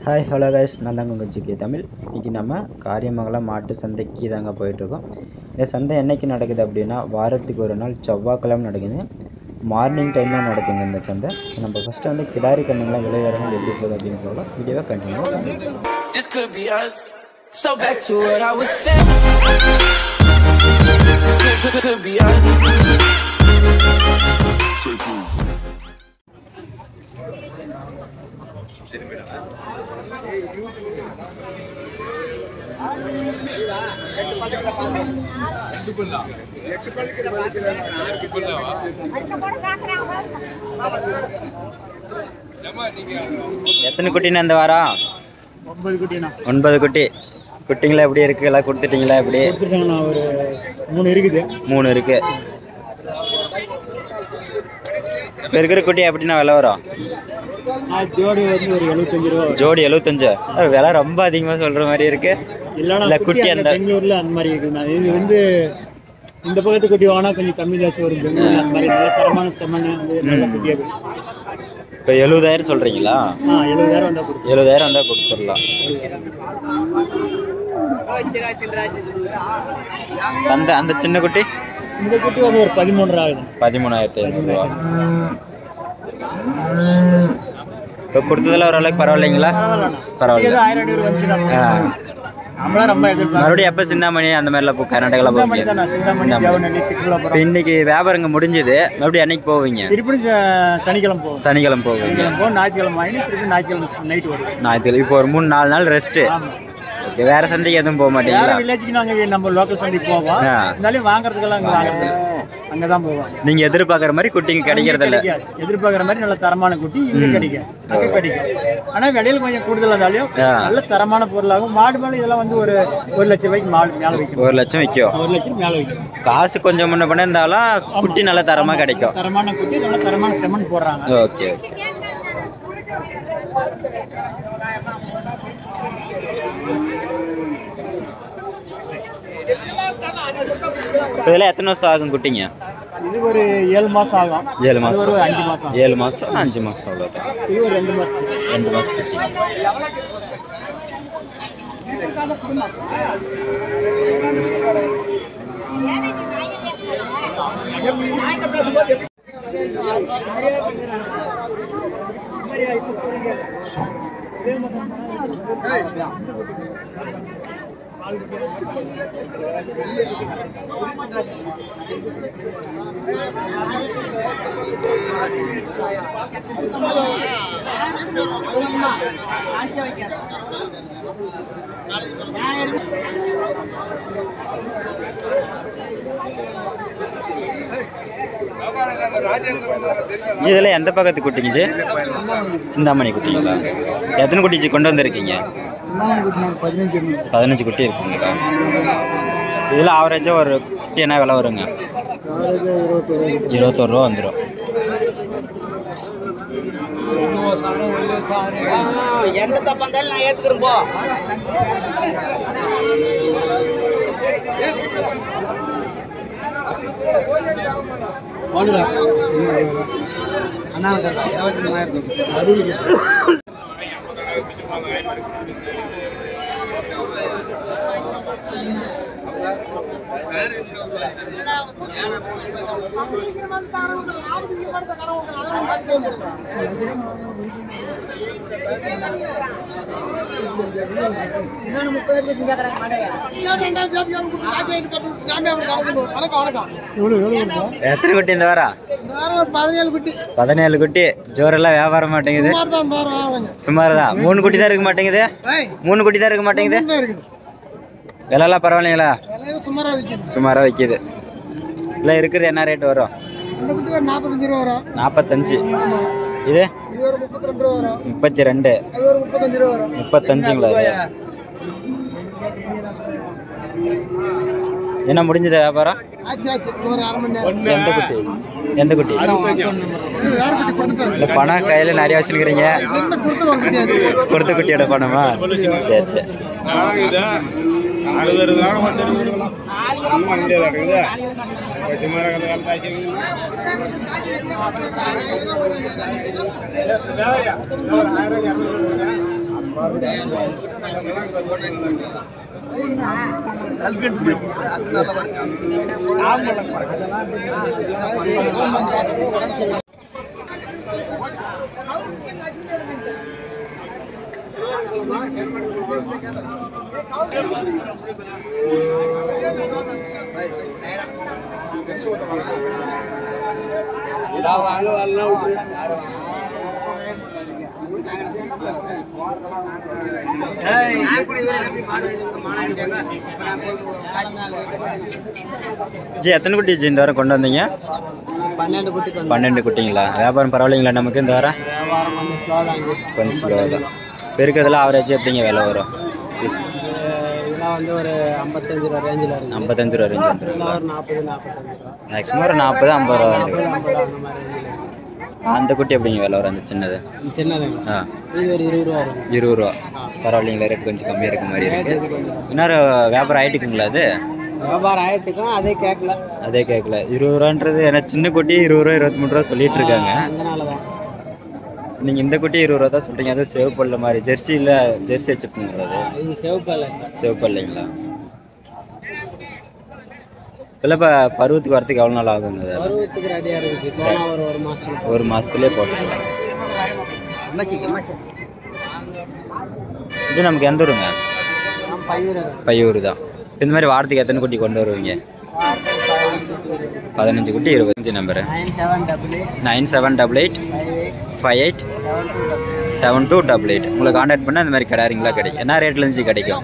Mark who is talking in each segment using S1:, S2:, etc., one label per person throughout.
S1: Hi hello guys, நான் தாங்க உங்கள் ஜிகே தமிழ். இன்றைக்கி நம்ம காரியமங்கலம் மாட்டு சந்தைக்கு தாங்க போயிட்டுருக்கோம். இந்த சந்தை என்றைக்கு நடக்குது அப்படின்னா வாரத்துக்கு ஒரு நாள் செவ்வாய்க்கிழமை நடக்குது. மார்னிங் டைமில் நடக்குங்க இந்த சந்தை. நம்ம ஃபஸ்ட்டு வந்து கிடாரி கண்ணுங்களாம் விளையாடணும் எப்படி போகுது அப்படின்னு போகலாம். வீடியோவை கண்டினியூ பண்ணுவோம். எத்தனை குட்டின்னு அந்த வாரம்?
S2: 9 குட்டிண்ணா.
S1: 9 குட்டி. குட்டிங்களா எப்படி இருக்கு? எல்லாம் கொடுத்துட்டீங்களா? எப்படி
S2: கொடுத்துட்டாங்கண்ணா? ஒரு 3 இருக்குது.
S1: 3 இருக்கு. இப்போ இருக்கிற குட்டி எப்படின்னா விலை வரும்?
S2: ஜோடி வந்து ஒரு 75 ரூபா.
S1: ஜோடி 75. விலை ரொம்ப அதிகமாக சொல்கிற மாதிரி இருக்கு.
S2: இல்லைன்னா குட்டி அந்த பெங்களூரில் அந்த மாதிரி இருக்குதுண்ணா. இது வந்து இந்த பக்கத்து குட்டி வாங்கினா கொஞ்சம் கம்மி ஜாஸ்தி வரும். பெங்களூரில் அந்த மாதிரி நல்ல தரமான செம்மண்ணு வந்து நல்ல குட்டியாக.
S1: இப்போ 70,000 சொல்கிறீங்களா?
S2: 70,000 வந்தால் கொடுக்கும்.
S1: 70,000 வந்தால் கொடுத்துடலாம். அந்த சின்ன குட்டி?
S2: இந்த குட்டி வந்து ஒரு 13 ஆகுது.
S1: 13,500 இப்போ கொடுத்ததில் ஓரளவுக்கு பரவாயில்லைங்களா? பரவாயில்ல.
S2: 1200 வந்துச்சுன்னா நம்மளாம் ரொம்ப எதிர்பார்க்க.
S1: மறுபடியும் எப்போ சிந்தாமணி அந்த மாதிரிலாம் கர்நாடகாவில் போவீங்க? இன்னைக்கு வியாபாரங்க முடிஞ்சது. மறுபடியும் என்னைக்கு போவீங்க?
S2: திருப்பி சனிக்கிழமை போவோம்.
S1: சனிக்கிழமை போவீங்க.
S2: ஞாயிற்றுக்கிழமை ஆகினு திருப்பி ஞாயிற்றுக்கிழமை நைட்டு வரும்.
S1: ஞாயிற்றுக்கிழமை இப்போ ஒரு 3-4 நாள் ரெஸ்ட்டு. ஓகே. வேறு சந்தைக்கு எதுவும் போக மாட்டீங்க?
S2: வேறு வில்லேஜுக்கு நாங்கள் நம்ம லோக்கல் சந்தைக்கு போவோம். இருந்தாலும் வாங்குறதுக்கெல்லாம் அங்கே வாங்குறது அங்கே தான் போவோம்.
S1: நீங்கள் எதிர்பார்க்குற மாதிரி குட்டிங்க கிடைக்கிறது இல்லை.
S2: எதிர்பார்க்குற மாதிரி நல்ல தரமான குட்டி இங்கே கிடைக்கும். அங்கே கிடைக்கும். ஆனால் விலையில் கொஞ்சம் கூடுதல் இருந்தாலும் நல்ல தரமான பொருளாகும். மாடு மேலே இதெல்லாம் வந்து ஒரு 1 லட்சம் ரூபாய்க்கு மாடு மேலே வைக்கும்.
S1: 1 லட்சம் விற்கும்.
S2: 1 லட்சம் மேலே வைக்கும்.
S1: காசு கொஞ்சம் முன்ன பண்ண இருந்தாலும் குட்டி நல்ல தரமாக கிடைக்கும்.
S2: தரமான குட்டி நல்ல தரமான செம்மண் போடுறாங்க.
S1: Okay okay. இதெல்லாம் எத்தனை வருஷம் ஆகும் குட்டிங்க?
S2: இது ஒரு 7 மாதம் ஆகும்.
S1: 7 மாதம்.
S2: 5 மாதம்.
S1: 7 மாதம் 5 மாதம் அவ்வளோதான்.
S2: இது ஒரு 2 மாதம்.
S1: 2 மாதம் குட்டி. இதெல்லாம் எந்த பக்கத்து குட்டிங்க ஜி? சிந்தாமணி குட்டிங்களா? எத்தனை குட்டி ஜி கொண்டு வந்திருக்கீங்க? 15 குட்டி இருக்குங்களா? இதில் ஆவரேஜாக ஒரு குட்டி என்ன விலை வருங்க? 21 ரூபா வந்துடும்.
S2: எந்த தப்பா இருந்தாலும் நான் ஏத்துக்கிறேன் போ. அண்ணா
S1: எத்தனை குட்டி இந்த வாரம்?
S2: 17 குட்டி.
S1: 17 குட்டி. ஜோரெல்லாம் வியாபாரம் மாட்டேங்குது. சுமார் தான். 3 குட்டி தான் இருக்க மாட்டேங்குது. 3 குட்டி தான் இருக்க மாட்டேங்குது. விலைலாம் பரவாயில்லைங்களா? சுமாராக விற்கிது. இல்லை இருக்கிறது என்ன ரேட் வரும்?
S2: 45 ரூபா வரும்.
S1: 45. இது
S2: 32 ரூபா வரும்.
S1: 32.
S2: 35 ரூபா வரும்.
S1: 35ங்களா? என்ன முடிஞ்சது வியாபாரம்?
S2: ஒரு அரை மணி நேரம்.
S1: எந்த குட்டி? எந்த குட்டி? இல்லை பணம் கையில் நிறைய வச்சுருக்கிறீங்க. கொடுத்த குட்டியோட பணமா? சரி சரி. ஜி எத்தனை குட்டி ஜி இந்த வாரம் கொண்டு வந்தீங்க?
S2: 12 குட்டி.
S1: 12 குட்டிங்களா? வியாபாரம் பரவாயில்லைங்களா நமக்கு இந்த வாரம்? கொஞ்சம் ஸ்லோ தான். பெருக்கிறதுல ஆவரேஜ் எப்படிங்க விலை வரும்?
S2: இதெல்லாம் வந்து ஒரு 55 ரூபா ரேஞ்சில் இருக்குது.
S1: 55 ரூபா ரேஞ்ச் வந்துருங்களா?
S2: ஒரு 40 45 ரூபா.
S1: மேக்ஸிமம் ஒரு 40 50 ரூபா வந்து.
S2: 50 அந்த மாதிரி ரேஞ்சில்.
S1: அந்த குட்டி எப்படிங்க விலை வரும்? அந்த சின்னது
S2: சின்னதுங்க இது ஒரு 20 ரூபா வரும்.
S1: 20 ரூபா. பரவாயில்லைங்களா? ரேட் கொஞ்சம் கம்மியாக இருக்க மாதிரி இருக்கு. இன்னொரு வியாபாரம் ஆகிட்டுக்குங்களா? அது
S2: வியாபாரம் ஆகிட்டுக்கும் அதே கேட்கல.
S1: அதே கேட்கல. 20 ரூபான்றது ஏன்னா சின்ன குட்டி 20 ரூபா 23 ரூபா சொல்லிட்டு இருக்காங்க.
S2: அதனால தான்
S1: நீங்கள் இந்த குட்டி 20 ரூபா தான் சொல்கிறீங்க. அதுவும் சிவப்பல்ல மாதிரி ஜெர்சியில் ஜெர்சி வச்சுப்பீங்களா? அது
S2: இது சிவப்பல்ல.
S1: சிவப்பல்லைங்களா? இல்லை இப்போ பருவத்துக்கு வரத்துக்கு எவ்வளோ நாள் ஆகுங்க?
S2: பருவத்துக்கு ரெடியாக இருக்குது. போனால் ஒரு மாதத்துல.
S1: ஒரு மாதத்துலேயே போட்டுக்கலாம். இது நமக்கு எந்த ஊருங்க? பையூர் தான். இந்த மாதிரி வாரத்துக்கு எத்தனை குட்டி கொண்டு வருவீங்க? 15 குட்டி 25 நம்பரு 9788 58 7288. உங்களை கான்டாக்ட் பண்ணால் இந்த மாதிரி கிடாரிங்களா கிடைக்கும். என்ன ரேட்ல இருந்து கிடைக்கும்?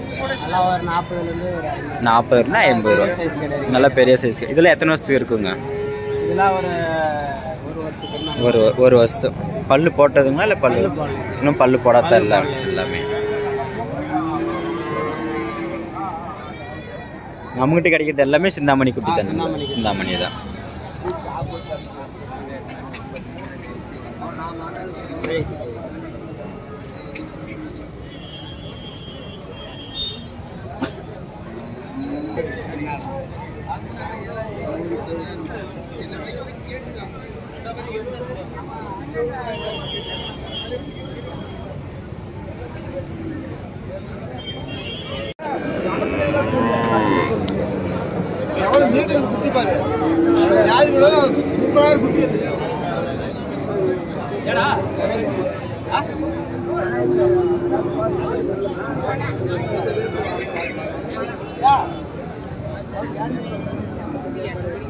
S1: 40 50 ரூபா. நல்லா பெரிய சைஸ். இதில் எத்தனை வருஷத்துக்கு இருக்குங்க? ஒரு வருஷம். பல்லு போட்டதுங்களா இல்லை பல்லு இன்னும் பல்லு போடாத? இல்லை எல்லாமே நம்மகிட்ட கிடைக்கிறது எல்லாமே சிந்தாமணி குட்டி தானே? சிந்தாமணி தான்.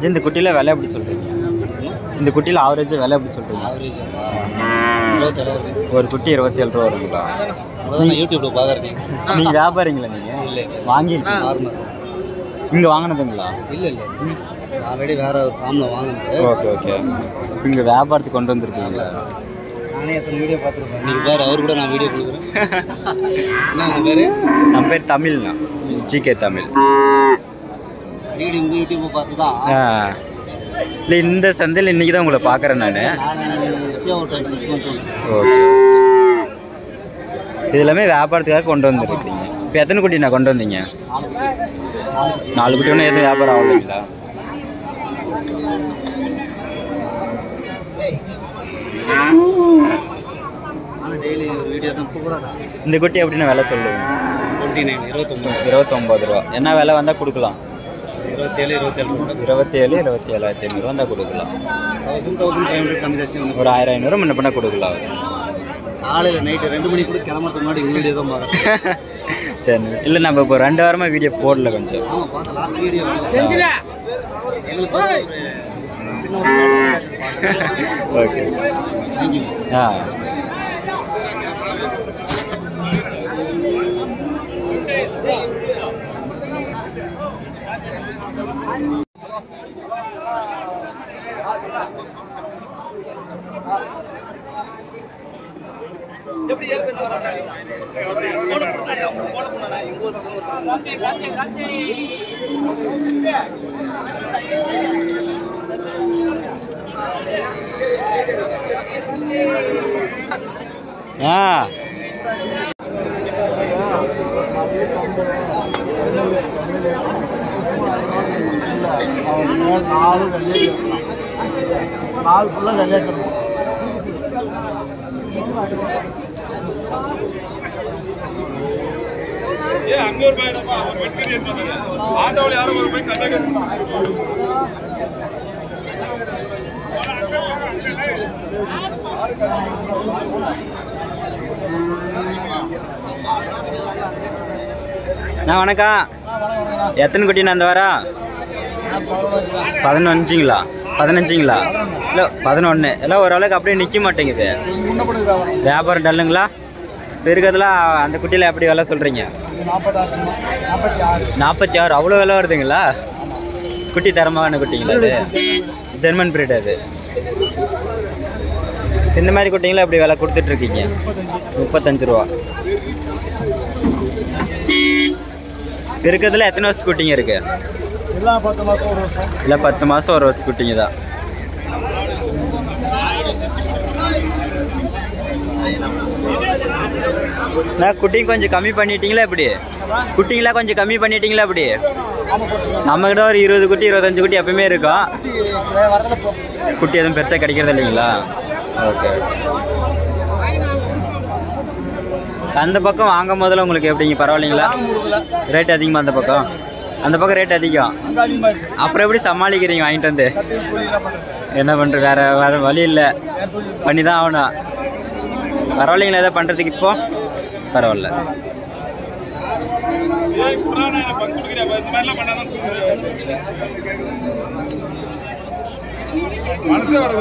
S1: இந்த குட்டியில விலை எப்படி சொல்றீங்க? இந்த குட்டியில ஆவரேஜ் விலை எப்படி சொல்றீங்க?
S3: ஆவரேஜ் 27
S1: ஒரு குட்டி 27 ரூபா வருங்களா?
S3: நான் யூடியூப்ல பாக்குறேன்.
S1: நீங்க வியாபாரிங்களா? நீங்க வாங்கி இங்க வாங்கினதுங்களா?
S3: இல்ல ஆல்ரெடி வேற ஒரு ஃபார்ம்ல வாங்கினது.
S1: Okay okay. இங்க வியாபாரத்துக்கு கொண்டு வந்திருக்கீங்களா?
S3: நானே எத்தனை வீடியோ பார்த்துருக்கேன். நீங்க வேற அவர் கூட நான் வீடியோ கொடுக்குறேன். என்ன பேரு?
S1: நம்ம பேர் தமிழ்ண்ணா. ஜிகே தமிழ்.
S3: அடிக்கடி உங்க யூடியூப்பை பார்த்து தான்.
S1: இல்லை இந்த சந்தையில் இன்னைக்கு தான் உங்களை பார்க்குறேன் நான்.
S3: எப்படியும் ஒரு 6 months.
S1: ஓகே. இது எல்லாமே வியாபாரத்துக்காக கொண்டு வந்துருக்கீங்க. இப்போ எத்தனை குட்டி நான் கொண்டு வந்தீங்க? 4 குட்டி. ஒன்றும் எதுவும் வியாபாரம் ஆகலைங்களா?
S3: டெய்லி வீடியோ தான் கூட.
S1: இந்த குட்டி எப்படின்னு விலை சொல்லுவேன்? 29 ரூபா. என்ன விலை வந்தால் கொடுக்கலாம்? 27,500 வந்தால் கொடுக்கலாம்.
S3: 1500 கம்மி தான்.
S1: ஒரு 1000-500 முன்ன பண்ண கொடுக்கலாம்.
S3: காலையில் நைட்டு 2 மணிக்கு கூட கிளம்புறதுக்கு முன்னாடி வீடியோ தான் பார்க்குறேன்.
S1: சரி. இல்லை நம்ம இப்போ 2 வாரமாக வீடியோ போடல கொஞ்சம்.
S3: ஆமாம் பார்த்தேன். லாஸ்ட் வீடியோ செஞ்சுல எங்களுக்கு ஒரு சின்ன ஒரு
S1: ஓகே.
S3: தேங்க்யூ.
S1: ஆ
S3: எப்படி ஏற்படுத்த வராங்க? போட போறா எங்க ஊர் பக்கம் நாலு ஃபுல்லாக விளையாட்டு
S1: வணக்கம். எத்தனை குட்டிண்ணா அந்த வாரம்? 15ங்களா? 15ங்களா? இல்லை 11. எல்லாம் ஓரளவுக்கு அப்படியே நிற்க மாட்டேங்குது. வியாபாரம் டல்லுங்களா? பெருக்கிறதுலாம் அந்த குட்டியில் எப்படி விலை சொல்கிறீங்க? 46. அவ்வளோ விலை வருதுங்களா? குட்டி தரமான குட்டிங்களா? அது ஜெர்மன் பிரீட். அது இந்த மாதிரி குட்டிங்களா எப்படி விலை கொடுத்துட்ருக்கீங்க? 35 ரூபா. இருக்கிறதுல எத்தனை வருஷம் குட்டிங்க இருக்கு?
S2: எல்லாம் 10 மாதம் 1 வருஷம்.
S1: இல்லை 10 மாதம் 1 வருஷம் குட்டிங்க தான். நான் குட்டிங்க கொஞ்சம் கம்மி பண்ணிட்டீங்களா எப்படி? குட்டிங்களா கொஞ்சம் கம்மி பண்ணிட்டீங்களா எப்படி? நம்மக்கிட்ட ஒரு 20 குட்டி 25 குட்டி எப்பவுமே இருக்கும். குட்டி எதுவும் பெருசாக கிடைக்கிறது இல்லைங்களா? ஓகே. அந்த பக்கம் வாங்கும் போதில் உங்களுக்கு எப்படிங்க? பரவாயில்லைங்களா? ரேட் அதிகமாக அந்த பக்கம்? அந்த பக்கம் ரேட் அதிகம். அப்புறம் எப்படி சமாளிக்கிறீங்க வாங்கிட்டு வந்து? என்ன பண்ணுறது? வேறு வழி இல்லை, பண்ணி தான் ஆகணும். பரவாயில்லைங்களா எதாவது பண்ணுறதுக்கு? இப்போ பரவாயில்ல. மனசே வர